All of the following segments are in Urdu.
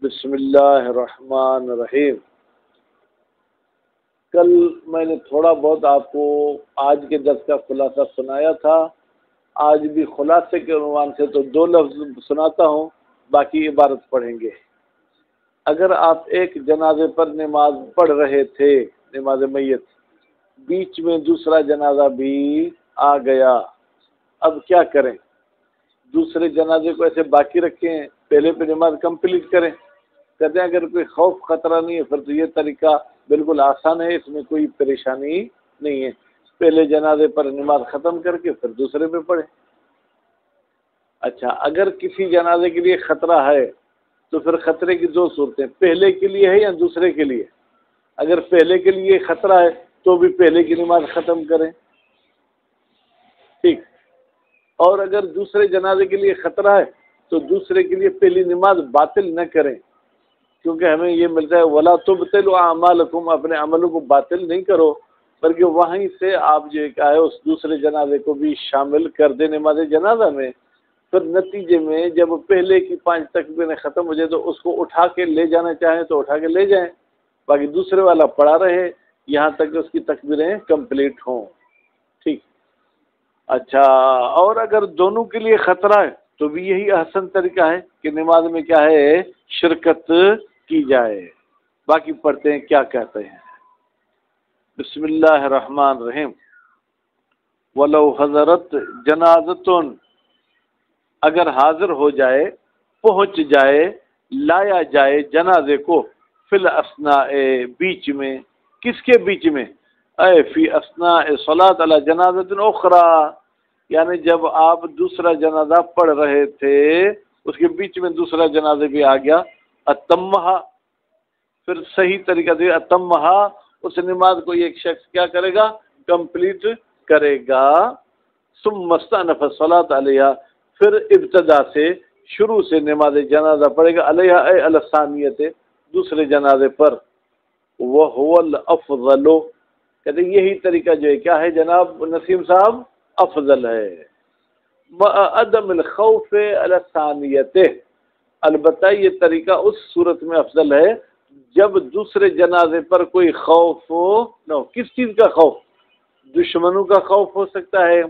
بسم اللہ الرحمن الرحیم۔ کل میں نے تھوڑا بہت آپ کو آج کے درس کا خلاصہ سنایا تھا، آج بھی خلاصے کے عنوان سے تو 2 لفظ سناتا ہوں، باقی عبارت پڑھیں گے۔ اگر آپ ایک جنازے پر نماز پڑھ رہے تھے، نماز میت، بیچ میں دوسرا جنازہ بھی آ گیا، اب کیا کریں؟ دوسرے جنازے کو ایسے باقی رکھیں، پہلے پہ نماز کمپلیٹ کریں؟ کہتے ہیں اگر کوئی خوف خطرہ نہیں ہے پھر تو یہ طریقہ بالکل آسان ہے، اس میں کوئی پریشانی نہیں ہے، پہلے جنازے پر نماز ختم کر کے پھر دوسرے پہ پڑھیں۔ اچھا، اگر کسی جنازے کے لیے خطرہ ہے تو پھر خطرے کی 2 صورتیں، پہلے کے لیے ہے یا دوسرے کے لیے۔ اگر پہلے کے لیے خطرہ ہے تو بھی پہلے کی نماز ختم کریں، ٹھیک۔ اور اگر دوسرے جنازے کے لیے خطرہ ہے تو دوسرے کے لیے پہلی نماز باطل نہ کریں، کیونکہ ہمیں یہ ملتا ہے وَلَا تُبْطِلُوا أَعْمَالَكُمْ، اپنے عملوں کو باطل نہیں کرو، بلکہ وہیں سے آپ جو کہا ہے اس دوسرے جنازے کو بھی شامل کر دیں نماز جنازہ میں۔ پھر نتیجے میں جب پہلے کی 5 تکبیریں ختم ہو جائے تو اس کو اٹھا کے لے جانا چاہیں تو اٹھا کے لے جائیں، باقی دوسرے والا پڑا رہے یہاں تک کہ اس کی تکبیریں کمپلیٹ ہوں، ٹھیک۔ اچھا، اور اگر دونوں کے لیے خطرہ ہے تو بھی یہی احسن طریقہ ہے کہ نماز میں کیا ہے، شرکت کی جائے۔ باقی پڑھتے ہیں کیا کہتے ہیں۔ بسم اللہ الرحمن الرحیم۔ وَلَوْ حَضَرَتْ جَنَازَةٌ، اگر حاضر ہو جائے، پہنچ جائے، لایا جائے جنازے کو، فی الاثناء، بیچ میں، کس کے بیچ میں؟ اے فی اثناء صلاۃ علی جنازۃ اخری، یعنی جب آپ دوسرا جنازہ پڑھ رہے تھے اس کے بیچ میں دوسرا جنازہ بھی آ گیا، اتمہا، پھر صحیح طریقہ سے اتمہا، اس نماز کو ایک شخص کیا کرے گا، کمپلیٹ کرے گا۔ ثم استأنف الصلاۃ علیہا، پھر ابتدا سے شروع سے نماز جنازہ پڑھے گا، علیہا اے علی الثانیۃ، دوسرے جنازے پر۔ وہو الافضل، کہتے ہیں یہی طریقہ جو ہے کیا ہے جناب نسیم صاحب، افضل ہے۔ عدم الخوف علی الثانیۃ، البتہ یہ طریقہ اس صورت میں افضل ہے جب دوسرے جنازے پر کوئی خوف ہو نہ ہو۔ کس چیز کا خوف؟ دشمنوں کا خوف ہو سکتا ہے،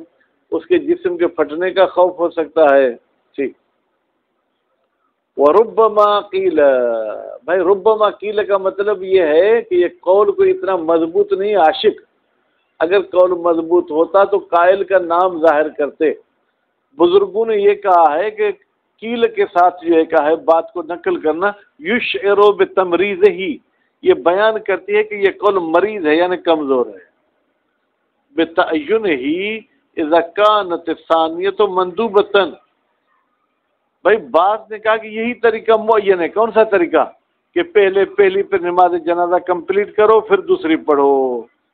اس کے جسم کے پھٹنے کا خوف ہو سکتا ہے، ٹھیک۔ وربما قیل، بھائی ربما قیل کا مطلب یہ ہے کہ یہ قول کوئی اتنا مضبوط نہیں، عاشق، اگر قول مضبوط ہوتا تو قائل کا نام ظاہر کرتے۔ بزرگوں نے یہ کہا ہے کہ قیل کے ساتھ جو ہے کہا ہے بات کو نقل کرنا، یشعر بتمریض ہی، یہ بیان کرتی ہے کہ یہ قول مریض ہے یعنی کمزور ہے۔ بتعین ہی اذا کانت الثانیۃ مندوبۃ، بھائی بعض نے کہا کہ یہی طریقہ معین ہے۔ کون سا طریقہ؟ کہ پہلی پہ نماز جنازہ کمپلیٹ کرو پھر دوسری پڑھو،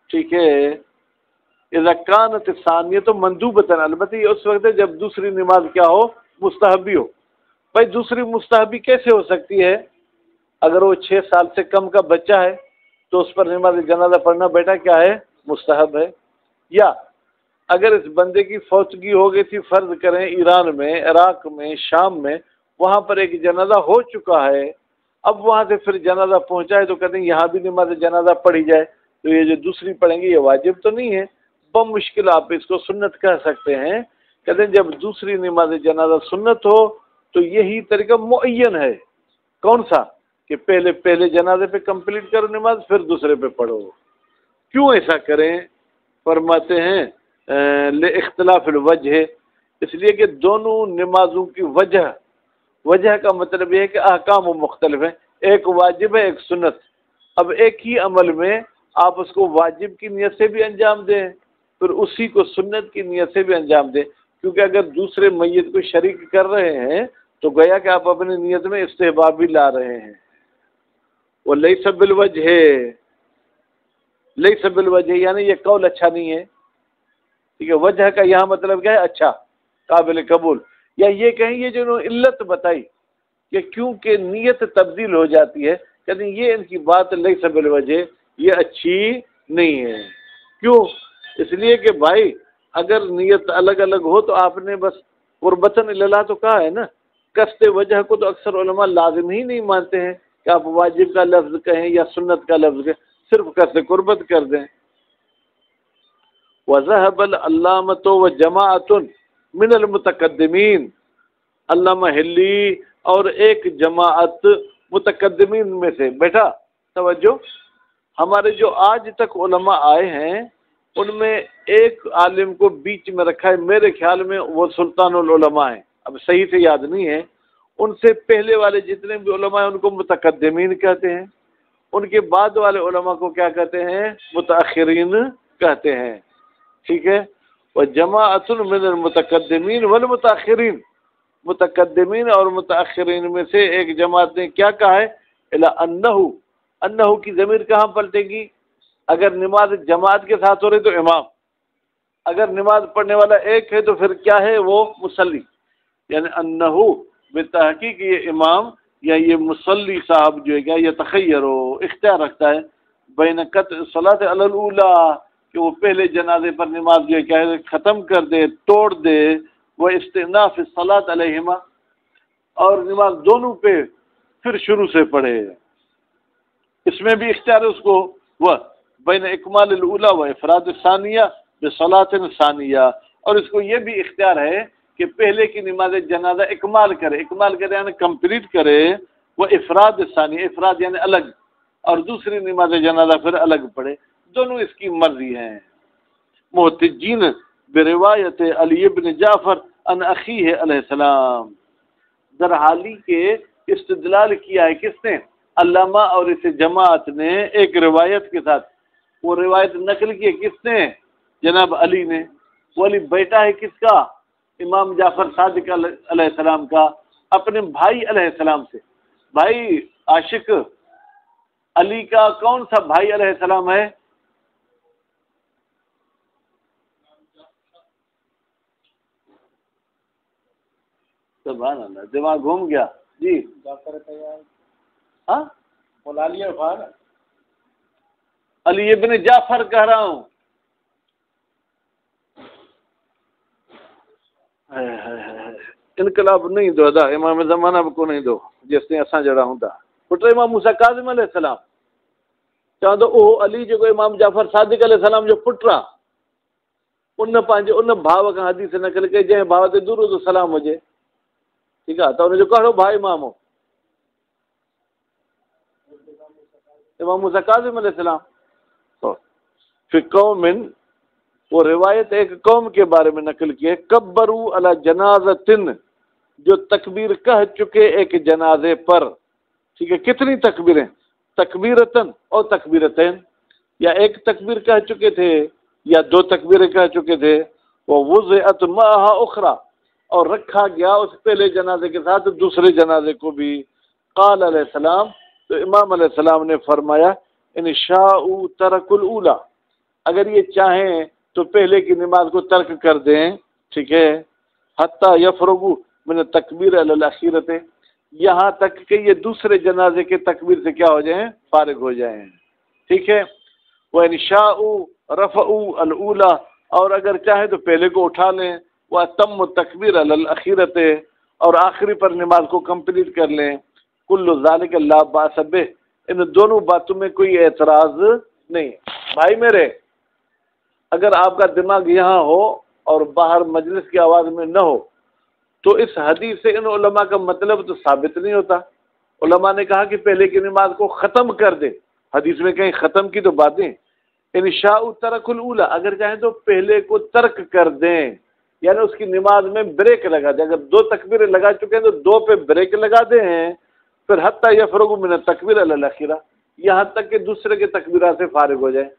ٹھیک ہے۔ اذا کانت الثانیۃ مندوبۃ، البتہ یہ اس وقت ہے جب دوسری نماز کیا ہو، مستحبی ہو۔ بھائی دوسری مستحبی کیسے ہو سکتی ہے؟ اگر وہ 6 سال سے کم کا بچہ ہے تو اس پر نماز جنازہ پڑھنا بیٹا کیا ہے، مستحب ہے۔ یا اگر اس بندے کی فوتگی ہو گئی تھی، فرض کریں ایران میں، عراق میں، شام میں، وہاں پر ایک جنازہ ہو چکا ہے، اب وہاں سے پھر جنازہ پہنچا ہے تو کہتے ہیں یہاں بھی نماز جنازہ پڑھی جائے، تو یہ جو دوسری پڑھیں گے یہ واجب تو نہیں ہے، بمشکل آپ اس کو سنت کہہ سکتے ہیں۔ کہتے ہیں جب دوسری نماز جنازہ سنت ہو تو یہی طریقہ معین ہے۔ کون سا؟ کہ پہلے جنازے پہ کمپلیٹ کرو نماز پھر دوسرے پہ پڑھو۔ کیوں ایسا کریں؟ فرماتے ہیں اختلاف الوجہ، اس لیے کہ دونوں نمازوں کی وجہ کا مطلب یہ ہے کہ احکام مختلف ہیں، ایک واجب ہے ایک سنت۔ اب ایک ہی عمل میں آپ اس کو واجب کی نیت سے بھی انجام دیں پھر اسی کو سنت کی نیت سے بھی انجام دیں، کیونکہ اگر دوسرے میت کو شریک کر رہے ہیں تو گویا کہ آپ اپنی نیت میں استحباب بھی لا رہے ہیں۔ وہ لیس بالوجہ، لیس بالوجہ یعنی یہ قول اچھا نہیں ہے، ٹھیک ہے۔ وجہ کا یہاں مطلب کیا ہے، اچھا، قابل قبول۔ یا یہ کہیں یہ جو انہوں نے علت بتائی کہ کیونکہ نیت تبدیل ہو جاتی ہے، کہتے ہیں یہ ان کی بات لیس بالوجہ، یہ اچھی نہیں ہے۔ کیوں؟ اس لیے کہ بھائی اگر نیت الگ الگ ہو تو آپ نے بس قربتاً الی اللہ تو کہا ہے نا، قصد وجہ کو تو اکثر علماء لازم ہی نہیں مانتے ہیں کہ آپ واجب کا لفظ کہیں یا سنت کا لفظ کہیں، صرف قصد قربت کر دیں۔ وذهب العلامۃ وجماعۃ من المتقدمین، علامہ ہلی اور ایک جماعت متقدمین میں سے، بیٹا توجہ، ہمارے جو آج تک علماء آئے ہیں ان میں ایک عالم کو بیچ میں رکھا ہے، میرے خیال میں وہ سلطان العلماء ہیں، اب صحیح سے یاد نہیں ہے، ان سے پہلے والے جتنے بھی علماء ہیں ان کو متقدمین کہتے ہیں، ان کے بعد والے علماء کو کیا کہتے ہیں؟ متاخرین کہتے ہیں، ٹھیک ہے۔ وجماعۃ من المتقدمین والمتاخرین، متقدمین اور متاخرین میں سے ایک جماعت نے کیا کہا ہے؟ الا انہ کی ضمیر کہاں پلٹے گی؟ اگر نماز جماعت کے ساتھ ہو رہی تو امام، اگر نماز پڑھنے والا ایک ہے تو پھر کیا ہے؟ وہ مصلی، یعنی انہ بتحقیق یہ امام یا یہ مصلی صاحب جو ہے کیا یہ تخیر و اختیار رکھتا ہے بین قطع الصلاۃ علی الاولی، کہ وہ پہلے جنازے پر نماز جو ہے کیا ہے ختم کر دے، توڑ دے، وہ استئناف الصلاۃ علیہما، اور نماز دونوں پہ پھر شروع سے پڑھے، اس میں بھی اختیار ہے اس کو، وہ بین اکمال الاولی و افراد الثانیہ بصلاۃ ثانیہ، اور اس کو یہ بھی اختیار ہے کہ پہلے کی نماز جنازہ اکمال کرے یعنی کمپلیٹ کرے، وہ افراد ثانیہ، افراد یعنی الگ، اور دوسری نماز جنازہ پھر الگ پڑھے، دونوں اس کی مرضی ہیں۔ محتجین بروایت علی بن جعفر عن اخیہ علیہ السلام، درحالی کے استدلال کیا ہے کس نے؟ علامہ اور اس جماعت نے ایک روایت کے ساتھ، وہ روایت نقل کی ہے کس نے؟ جناب علی نے، وہ علی بیٹا ہے کس کا؟ امام جعفر صادق علیہ السلام کا، اپنے بھائی علیہ السلام سے، بھائی عاشق علی کا کون سا بھائی علیہ السلام ہے؟ سبحان اللہ، دماغ گھوم گیا جی، ہاں علی ابن جعفر کہہ رہا ہوں، انقلاب نہیں دو دا امام زمانہ کو نہیں دو جس نے اساں جڑا ہوں پٹر امام موسیٰ کاظم علیہ السلام چاہتا او علی جو امام جعفر صادق علیہ السلام جو پٹرا ان پانچ ان بھاو کا حدیث نقل کے جے بھاو تے درود و سلام ہو جے، ٹھیک ہے، تو انہیں جو کہو بھائی امام ہو امام موسیٰ کاظم علیہ السلام، تو فی قوم، وہ روایت ایک قوم کے بارے میں نقل کی ہے، کبروا علی جنازتن، جو تکبیر کہہ چکے ایک جنازے پر، ٹھیک ہے، کتنی تکبیریں؟ تکبیرتن اور تکبیرتین، یا ایک تکبیر کہہ چکے تھے یا دو تکبیریں کہہ چکے تھے، وہ وضعت معها اخرى، اور رکھا گیا اس پہلے جنازے کے ساتھ دوسرے جنازے کو بھی، قال علیہ السلام، تو امام علیہ السلام نے فرمایا ان شاءوا ترکوا الاولی، اگر یہ چاہیں تو پہلے کی نماز کو ترک کر دیں، ٹھیک ہے، حتی یفرغوا من التکبیر علی الاخیرۃ، یہاں تک کہ یہ دوسرے جنازے کے تکبیر سے کیا ہو جائیں؟ فارغ ہو جائیں، ٹھیک ہے۔ وَإِنْ شَاءُوا رَفَعُوا الْأُولَى، اور اگر چاہیں تو پہلے کو اٹھا لیں، وَأَتَمُّوا التَّكْبِيرَ عَلَى الْأَخِيرَةِ، اور آخری پر نماز کو کمپلیٹ کر لیں، كُلُّ ذَلِكَ لَا بَأْسَ بِهِ، ان دونوں باتوں میں کوئی اعتراض نہیں۔ بھائی میرے، اگر آپ کا دماغ یہاں ہو اور باہر مجلس کی آواز میں نہ ہو تو اس حدیث سے ان علماء کا مطلب تو ثابت نہیں ہوتا۔ علماء نے کہا کہ پہلے کی نماز کو ختم کر دے، حدیث میں کہیں ختم کی تو باتیں، ان شاء ترک الاولی، اگر چاہیں تو پہلے کو ترک کر دیں، یعنی اس کی نماز میں بریک لگا دیں، اگر دو تکبیریں لگا چکے ہیں تو دو پہ بریک لگا دیں، پھر حتی یفرغوا من التکبیر علی الاخیرہ، یہاں تک کہ دوسرے کے تکبیرات سے فارغ ہو جائیں،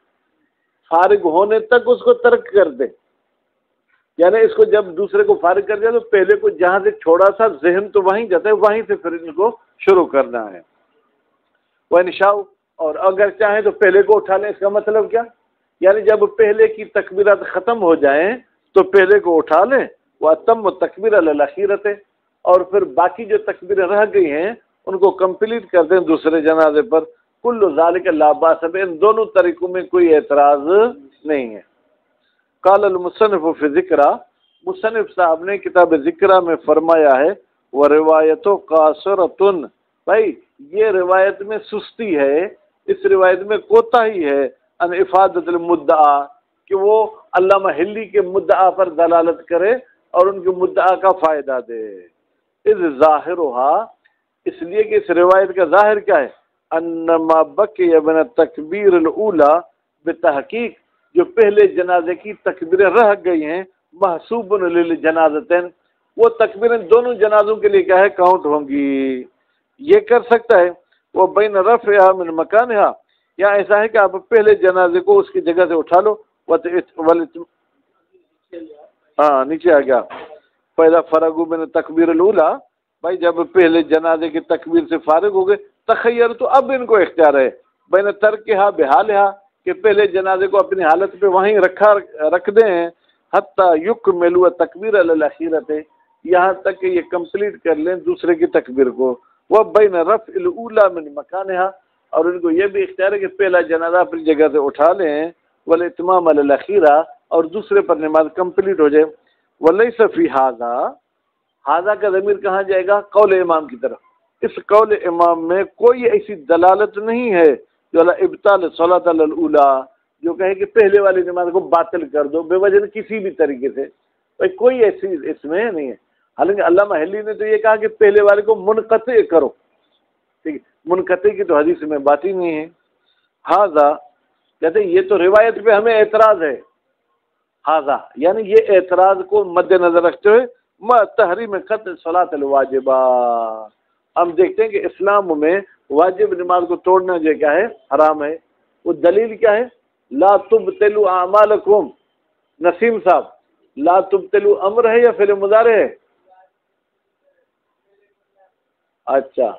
فارغ ہونے تک اس کو ترک کر دیں، یعنی اس کو جب دوسرے کو فارغ کر دیا تو پہلے کو جہاں سے چھوڑا تھا ذہن تو وہیں جاتا ہے، وہیں سے پھر ان کو شروع کرنا ہے۔ وَإِنْ شَاءُوا، اور اگر چاہیں تو پہلے کو اٹھا لیں، اس کا مطلب کیا؟ یعنی جب پہلے کی تکبیرات ختم ہو جائیں تو پہلے کو اٹھا لیں، وَأَتَمُّوا التَّكْبِيرَ عَلَى الْأَخِيرَةِ، اور پھر باقی جو تکبیریں رہ گئی ہیں ان کو کمپلیٹ کر دیں دوسرے جنازے پر، كُلُّ ذَلِكَ لَا بَأْسَ بِهِ، ان دونوں طریقوں میں کوئی اعتراض نہیں ہے۔ قال المصنف فی ذکرہ، مصنف صاحب نے کتاب ذکرہ میں فرمایا ہے، و روایت و قاصرتن، بھائی یہ روایت میں سستی ہے، اس روایت میں کوتاہی ہے، ان افادت المدعا، کہ وہ علامہ حلی کے مدعا پر دلالت کرے اور ان کے مدعا کا فائدہ دے۔ اذ ظاہرها، اس لیے کہ اس روایت کا ظاہر کیا ہے، انما بقی من التکبیر الاولی، بتحقیق جو پہلے جنازے کی تکبیریں رہ گئی ہیں، محسوب للجنازتین، وہ تکبیریں دونوں جنازوں کے لیے کیا ہے، کاؤنٹ ہوں گی۔ یہ کر سکتا ہے وہ بین رفعها من مکانها، یا ایسا ہے کہ آپ پہلے جنازے کو اس کی جگہ سے اٹھا لو، ہاں نیچے آ گیا، پہلا فرغ من تکبیر الاولی، بھائی جب پہلے جنازے کی تکبیر سے فارغ ہو گئے، تخیر تو اب ان کو اختیار ہے، بین ترکھا بحالہا، کہ پہلے جنازے کو اپنی حالت پہ وہیں رکھ دیں، حتی یکملوا تکبیر الاخیرۃ، یہاں تک کہ یہ کمپلیٹ کر لیں دوسرے کی تکبیر کو، وہ بین رفع الاولی من مکانہا، اور ان کو یہ بھی اختیار ہے کہ پہلا جنازہ اپنی جگہ سے اٹھا لیں، والاتمام علی الاخیرہ، اور دوسرے پر نماز کمپلیٹ ہو جائے۔ ولیس فی ھذا، ھذا کا ضمیر کہاں جائے گا، قول امام کی طرف، اس قول امام میں کوئی ایسی دلالت نہیں ہے جو ابطال صلاۃ علی الاولی، جو کہے کہ پہلے والی نماز کو باطل کر دو بے وجہ کسی بھی طریقے سے، بھائی کوئی ایسی اس میں نہیں ہے۔ حالانکہ علامہ حلی نے تو یہ کہا کہ پہلے والے کو منقطع کرو، ٹھیک ہے، منقطع کی تو حدیث میں بات ہی نہیں ہے۔ ھذا کہتے ہیں یہ تو روایت پہ ہمیں اعتراض ہے، ھذا یعنی یہ اعتراض کو مد نظر رکھتے ہوئے ما تحریم قطع صلاۃ الواجبہ، ہم دیکھتے ہیں کہ اسلام میں واجب نماز کو توڑنا جو کیا ہے، حرام ہے۔ وہ دلیل کیا ہے، لا تبطلوا اعمالکم، نسیم صاحب لا تبطلوا امر ہے یا فعل مضارع ہے؟ اچھا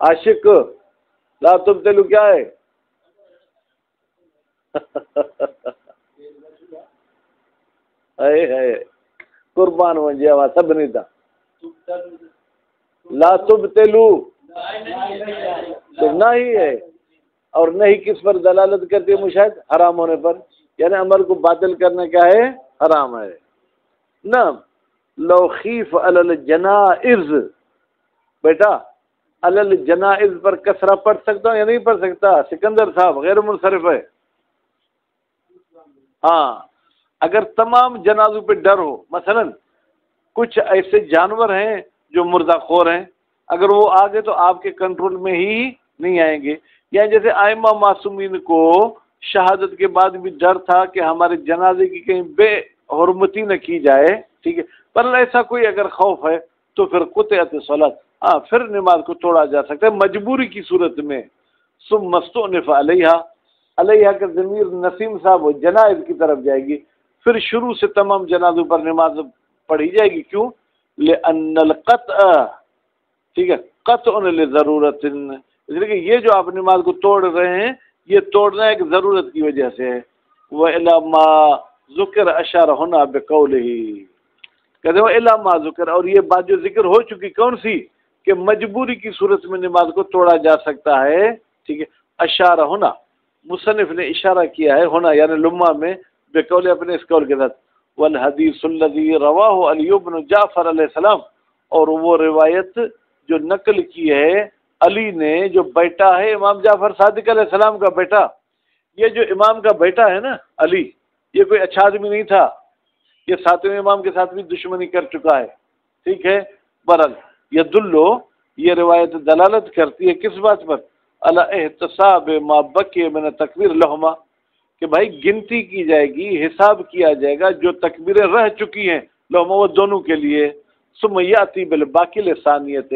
عاشق لا تبطلوا کیا ہے؟ ہے قربان ونجے ہوا سب نہیں تھا، لا تبطلوا تو نہیں ہے، اور نہیں کس پر دلالت کرتی ہے، مشاہد حرام ہونے پر، یعنی عمل کو باطل کرنا کیا ہے، حرام ہے۔ نعم لو خیف علی الجنائز، بیٹا علی الجنائز پر کسرہ پڑھ سکتا ہوں یا نہیں پڑھ سکتا؟ سکندر صاحب غیر منصرف ہے، ہاں اگر تمام جنازوں پہ ڈر ہو، مثلا کچھ ایسے جانور ہیں جو مردہ خور ہیں، اگر وہ آگے تو آپ کے کنٹرول میں ہی نہیں آئیں گے، یا جیسے ائمہ معصومین کو شہادت کے بعد بھی ڈر تھا کہ ہمارے جنازے کی کہیں بے حرمتی نہ کی جائے، ٹھیک ہے، پر ایسا کوئی اگر خوف ہے تو پھر قطعت صلاۃ، ہاں پھر نماز کو توڑا جا سکتا ہے مجبوری کی صورت میں۔ ثم مستؤنف علیہا، علیہا کا ضمیر نسیم صاحب وہ جنائز کی طرف جائے گی، پھر شروع سے تمام جنازوں پر نماز پڑھی جائے گی، کیوں؟ لأن القطع، ٹھیک ہے، قطع لضرورت، اس لیے کہ یہ جو آپ نماز کو توڑ رہے ہیں یہ توڑنا ایک ضرورت کی وجہ سے ہے۔ وَإِلَى مَا ذُكِرَ أَشَارَ هُنَا بِقَوْلِهِ، کہتے ہیں إِلَى مَا ذُكِرَ، اور یہ بات جو ذکر ہو چکی کون سی، کہ مجبوری کی صورت میں نماز کو توڑا جا سکتا ہے، ٹھیک ہے، اشارہ ہونا، مصنف نے اشارہ کیا ہے ہونا یعنی لمحہ میں، بقول اپنے اس قول کے ساتھ، والحدیث الذی رواہ علی بن جعفر علیہ السلام، اور وہ روایت جو نقل کی ہے علی نے جو بیٹا ہے امام جعفر صادق علیہ السلام کا بیٹا، یہ جو امام کا بیٹا ہے نا علی، یہ کوئی اچھا آدمی نہیں تھا، یہ ساتویں امام کے ساتھ بھی دشمنی کر چکا ہے، ٹھیک ہے، برل یدلو، یہ روایت دلالت کرتی ہے کس بات پر، علی احتساب ما بقی من تکبیر لہما، کہ بھائی گنتی کی جائے گی، حساب کیا جائے گا جو تکبیریں رہ چکی ہیں لہما، وہ دونوں کے لیے، ثم یاتی بالباقی لثانیت،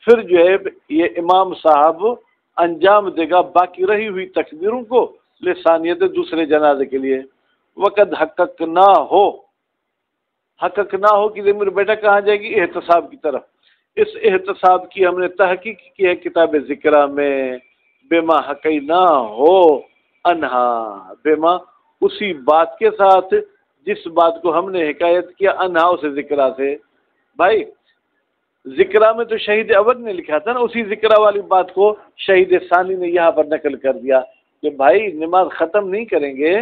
پھر جو ہے یہ امام صاحب انجام دے گا باقی رہی ہوئی تکبیروں کو لثانیت دوسرے جنازے کے لیے۔ وقت حقق نہ ہو، حقق نہ ہو کہ ضمیر بیٹا کہاں جائے گی، احتساب کی طرف، اس احتساب کی ہم نے تحقیق کی ہے کتاب ذکرہ میں، بما حقینا ہو انہا، بما اسی بات کے ساتھ جس بات کو ہم نے حکایت کیا، انہا اسے ذکرہ سے، بھائی ذکرہ میں تو شہید اول نے لکھا تھا نا، اسی ذکرہ والی بات کو شہید ثانی نے یہاں پر نقل کر دیا کہ بھائی نماز ختم نہیں کریں گے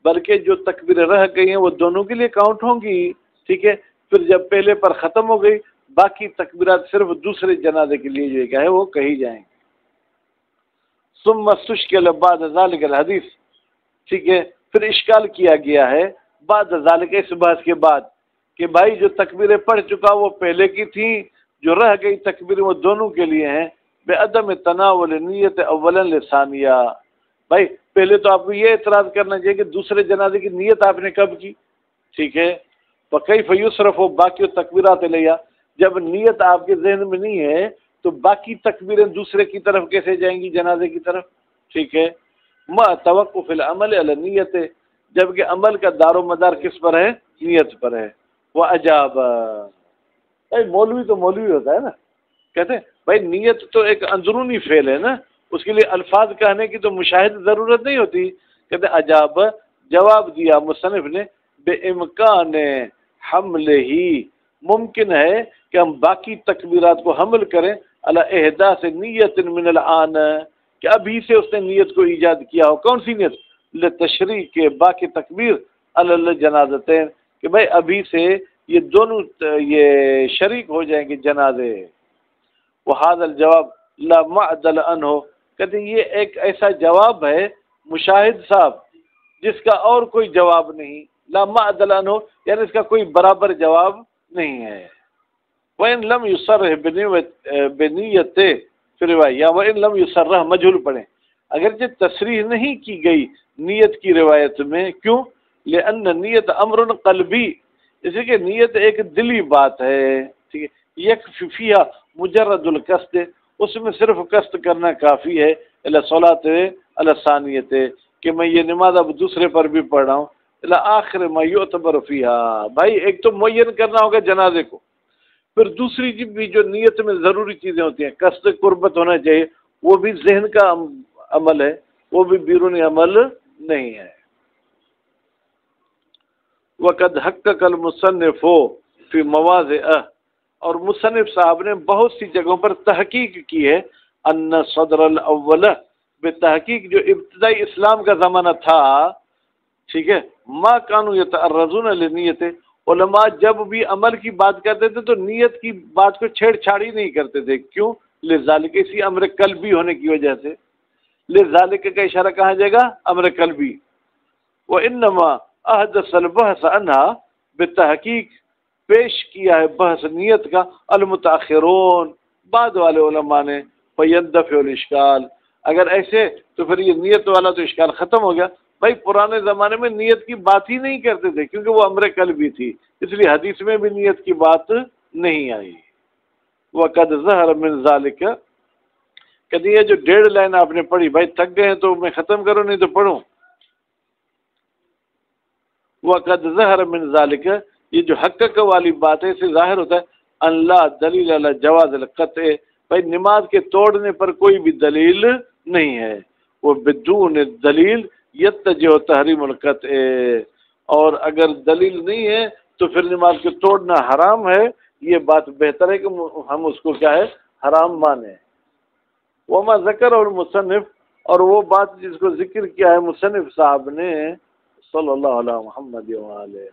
بلکہ جو تکبیریں رہ گئی ہیں وہ دونوں کے لیے کاؤنٹ ہوں گی، ٹھیک ہے، پھر جب پہلے پر ختم ہو گئی باقی تکبیرات صرف دوسرے جنازے کے لیے جو کیا ہے وہ کہی جائیں گے۔ ثم استشکل بعد ذلك الحدیث، ٹھیک ہے، پھر اشکال کیا گیا ہے بعد ذلك، اس بات کے بعد کہ بھائی جو تکبیریں پڑھ چکا وہ پہلے کی تھیں، جو رہ گئی تکبیریں وہ دونوں کے لیے ہیں، بعدم تناول نیت اولا لثانیہ۔ بھائی پہلے تو آپ کو یہ اعتراض کرنا چاہیے کہ دوسرے جنازے کی نیت آپ نے کب کی، ٹھیک ہے، وکیف یصرف باقی تکبیرات الیہ، جب نیت آپ کے ذہن میں نہیں ہے تو باقی تکبیریں دوسرے کی طرف کیسے جائیں گی، جنازے کی طرف، ٹھیک ہے، ما توقف العمل علی نیت، جبکہ عمل کا دار و مدار کس پر ہے، نیت پر ہے۔ وہ عجاب، بھائی مولوی تو مولوی ہوتا ہے نا، کہتے ہیں بھائی نیت تو ایک اندرونی فعل ہے نا، اس کے لیے الفاظ کہنے کی تو مشاہد ضرورت نہیں ہوتی، کہتے ہیں عجاب، جواب دیا مصنف نے بے امکان حمل ہی، ممکن ہے کہ ہم باقی تکبیرات کو حمل کریں علی احداث نیت من الآن، کہ ابھی سے اس نے نیت کو ایجاد کیا ہو، کون سی نیت، لتشریح کے باقی تکبیر علی الجنازتین، کہ بھائی ابھی سے یہ دونوں یہ شریک ہو جائیں گے جنازے۔ وہذا الجواب لا معدل عنہ، کہتے ہیں یہ ایک ایسا جواب ہے مشاہد صاحب جس کا اور کوئی جواب نہیں، لا معدل عنہ یعنی اس کا کوئی برابر جواب نہیں ہے۔ وَإِن لَمْ يُصَرِّحْ بِنِيَّتِ فِي روایہ، یا وَإِن لَمْ يُصَرَّحْ مجہول پڑھیں، اگرچہ تصریح نہیں کی گئی نیت کی روایت میں، کیوں، لِأَنَّ نیت امر قلبی، اس لیے کہ نیت ایک دلی بات ہے، ٹھیک ہے، یکفی فیہا مجرد القصد، اس میں صرف قصد کرنا کافی ہے، الی الصلاۃ علی الثانیۃ، کہ میں یہ نماز اب دوسرے پر بھی پڑھ رہا ہوں، الی آخر ما یعتبر فیہا، بھائی ایک تو معین کرنا ہوگا جنازے کو، پھر دوسری بھی جو نیت میں ضروری چیزیں ہوتی ہیں، قصد قربت ہونا چاہیے، وہ بھی ذہن کا عمل ہے، وہ بھی بیرونی عمل نہیں ہے۔ وقد حقق المصنف فی مواضع، اور مصنف صاحب نے بہت سی جگہوں پر تحقیق کی ہے، ان صدر الاول، بتحقیق جو ابتدائی اسلام کا زمانہ تھا، ٹھیک ہے، ما کانوا یتعرضون لنیت، علماء جب بھی عمل کی بات کرتے تھے تو نیت کی بات کو چھیڑ چھاڑی نہیں کرتے تھے، کیوں، لذالک، اسی امر قلبی ہونے کی وجہ سے، لذالک کا اشارہ کہاں جائے گا، امر قلبی، وانما احدث البحث عنها، بالتحقیق پیش کیا ہے بحث نیت کا المتاخرون، بعد والے علماء نے، فیندفع الاشکال، اگر ایسے تو پھر یہ نیت والا تو اشکال ختم ہو گیا، بھائی پرانے زمانے میں نیت کی بات ہی نہیں کرتے تھے کیونکہ وہ امر قلبی تھی، اس لیے حدیث میں بھی نیت کی بات نہیں آئی۔ وقد ظہر من ذالک، کہتے یہ جو 1.5 لائن آپ نے پڑھی، بھائی تھک گئے ہیں تو میں ختم کروں نہیں تو پڑھوں۔ وقد ظہر من ذالک، یہ جو حقق والی بات ہے اس سے ظاہر ہوتا ہے ان لا دلیل علی جواز القطع، بھائی نماز کے توڑنے پر کوئی بھی دلیل نہیں ہے، وہ بدون دلیل یتجہ تحریم القطع، اور اگر دلیل نہیں ہے تو پھر نماز کو توڑنا حرام ہے، یہ بات بہتر ہے کہ ہم اس کو کیا ہے، حرام مانیں۔ وما ذکر اور مصنف، اور وہ بات جس کو ذکر کیا ہے مصنف صاحب نے، صلی اللہ علیہ محمد وآلہ